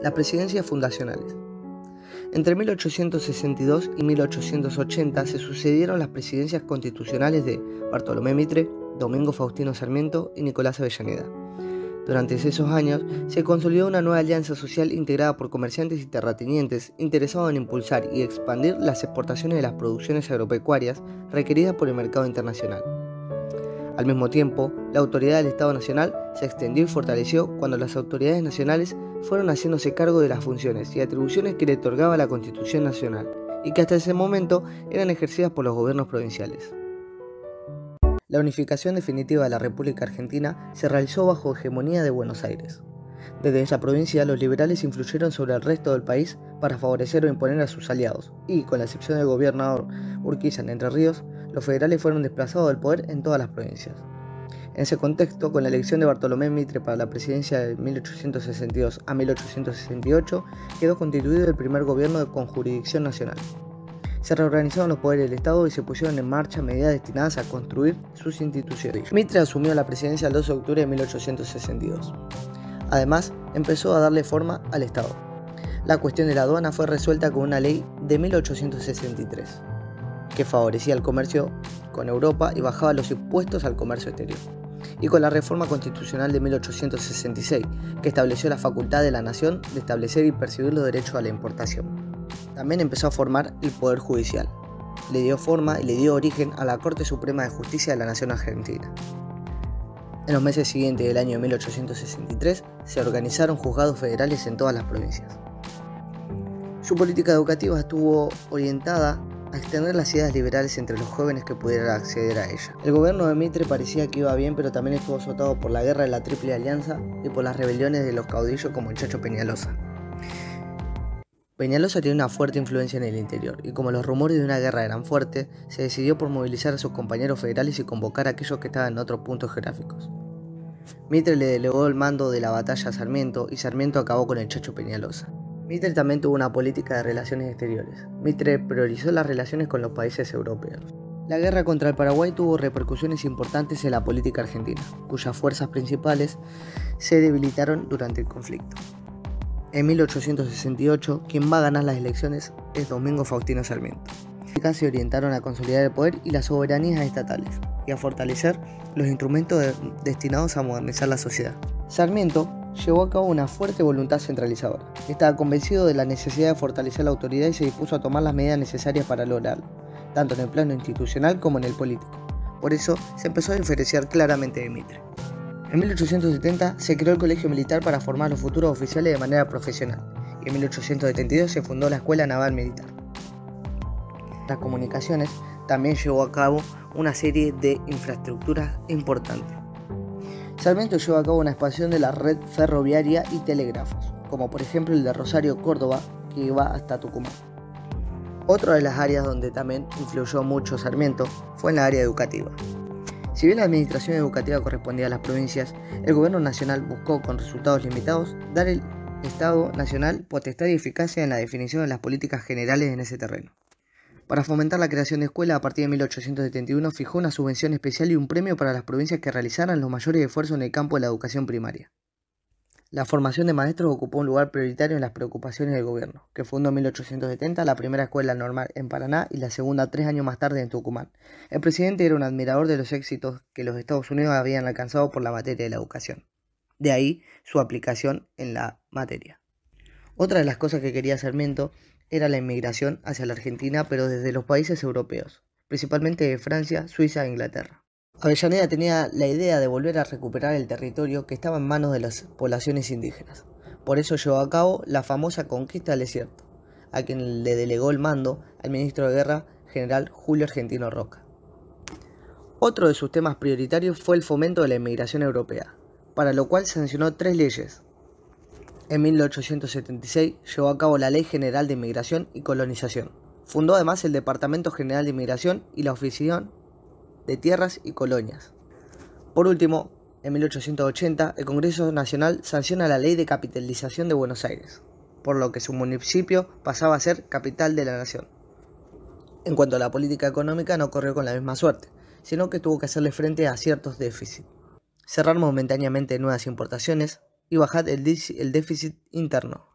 Las presidencias fundacionales. Entre 1862 y 1880 se sucedieron las presidencias constitucionales de Bartolomé Mitre, Domingo Faustino Sarmiento y Nicolás Avellaneda. Durante esos años se consolidó una nueva alianza social integrada por comerciantes y terratenientes interesados en impulsar y expandir las exportaciones de las producciones agropecuarias requeridas por el mercado internacional. Al mismo tiempo, la autoridad del Estado Nacional se extendió y fortaleció cuando las autoridades nacionales fueron haciéndose cargo de las funciones y atribuciones que le otorgaba la Constitución Nacional y que hasta ese momento eran ejercidas por los gobiernos provinciales. La unificación definitiva de la República Argentina se realizó bajo hegemonía de Buenos Aires. Desde esa provincia, los liberales influyeron sobre el resto del país para favorecer o imponer a sus aliados, y, con la excepción del gobernador Urquiza en Entre Ríos, los federales fueron desplazados del poder en todas las provincias. En ese contexto, con la elección de Bartolomé Mitre para la presidencia de 1862 a 1868, quedó constituido el primer gobierno con jurisdicción nacional. Se reorganizaron los poderes del Estado y se pusieron en marcha medidas destinadas a construir sus instituciones. Mitre asumió la presidencia el 2 de octubre de 1862. Además, empezó a darle forma al Estado. La cuestión de la aduana fue resuelta con una ley de 1863, que favorecía el comercio con Europa y bajaba los impuestos al comercio exterior, y con la reforma constitucional de 1866, que estableció la facultad de la nación de establecer y percibir los derechos a la importación. También empezó a formar el Poder Judicial. Le dio forma y le dio origen a la Corte Suprema de Justicia de la Nación Argentina. En los meses siguientes del año 1863 se organizaron juzgados federales en todas las provincias. Su política educativa estuvo orientada a extender las ideas liberales entre los jóvenes que pudieran acceder a ella. El gobierno de Mitre parecía que iba bien, pero también estuvo azotado por la guerra de la Triple Alianza y por las rebeliones de los caudillos como el Chacho Peñalosa. Peñalosa tiene una fuerte influencia en el interior, y como los rumores de una guerra eran fuertes, se decidió por movilizar a sus compañeros federales y convocar a aquellos que estaban en otros puntos geográficos. Mitre le delegó el mando de la batalla a Sarmiento, y Sarmiento acabó con el Chacho Peñalosa. Mitre también tuvo una política de relaciones exteriores. Mitre priorizó las relaciones con los países europeos. La guerra contra el Paraguay tuvo repercusiones importantes en la política argentina, cuyas fuerzas principales se debilitaron durante el conflicto. En 1868, quien va a ganar las elecciones es Domingo Faustino Sarmiento. Se orientaron a consolidar el poder y las soberanías estatales y a fortalecer los instrumentos destinados a modernizar la sociedad. Sarmiento llevó a cabo una fuerte voluntad centralizadora. Estaba convencido de la necesidad de fortalecer la autoridad y se dispuso a tomar las medidas necesarias para lograrlo, tanto en el plano institucional como en el político. Por eso se empezó a diferenciar claramente de Mitre. En 1870 se creó el Colegio Militar para formar a los futuros oficiales de manera profesional, y en 1872 se fundó la Escuela Naval Militar. Las comunicaciones también llevó a cabo una serie de infraestructuras importantes. Sarmiento llevó a cabo una expansión de la red ferroviaria y telégrafos, como por ejemplo el de Rosario-Córdoba, que iba hasta Tucumán. Otra de las áreas donde también influyó mucho Sarmiento fue en la área educativa. Si bien la administración educativa correspondía a las provincias, el gobierno nacional buscó, con resultados limitados, dar al Estado Nacional potestad y eficacia en la definición de las políticas generales en ese terreno. Para fomentar la creación de escuelas, a partir de 1871 fijó una subvención especial y un premio para las provincias que realizaran los mayores esfuerzos en el campo de la educación primaria. La formación de maestros ocupó un lugar prioritario en las preocupaciones del gobierno, que fundó en 1870 la primera escuela normal en Paraná y la segunda 3 años más tarde en Tucumán. El presidente era un admirador de los éxitos que los Estados Unidos habían alcanzado por la materia de la educación. De ahí su aplicación en la materia. Otra de las cosas que quería Sarmiento era la inmigración hacia la Argentina, pero desde los países europeos, principalmente de Francia, Suiza e Inglaterra. Avellaneda tenía la idea de volver a recuperar el territorio que estaba en manos de las poblaciones indígenas. Por eso llevó a cabo la famosa conquista del desierto, a quien le delegó el mando al ministro de Guerra, general Julio Argentino Roca. Otro de sus temas prioritarios fue el fomento de la inmigración europea, para lo cual sancionó 3 leyes. En 1876 llevó a cabo la Ley General de Inmigración y Colonización. Fundó además el Departamento General de Inmigración y la Oficina de Tierras y Colonias. Por último, en 1880, el Congreso Nacional sanciona la Ley de Capitalización de Buenos Aires, por lo que su municipio pasaba a ser capital de la nación. En cuanto a la política económica, no corrió con la misma suerte, sino que tuvo que hacerle frente a ciertos déficits, cerrar momentáneamente nuevas importaciones y bajar el déficit interno.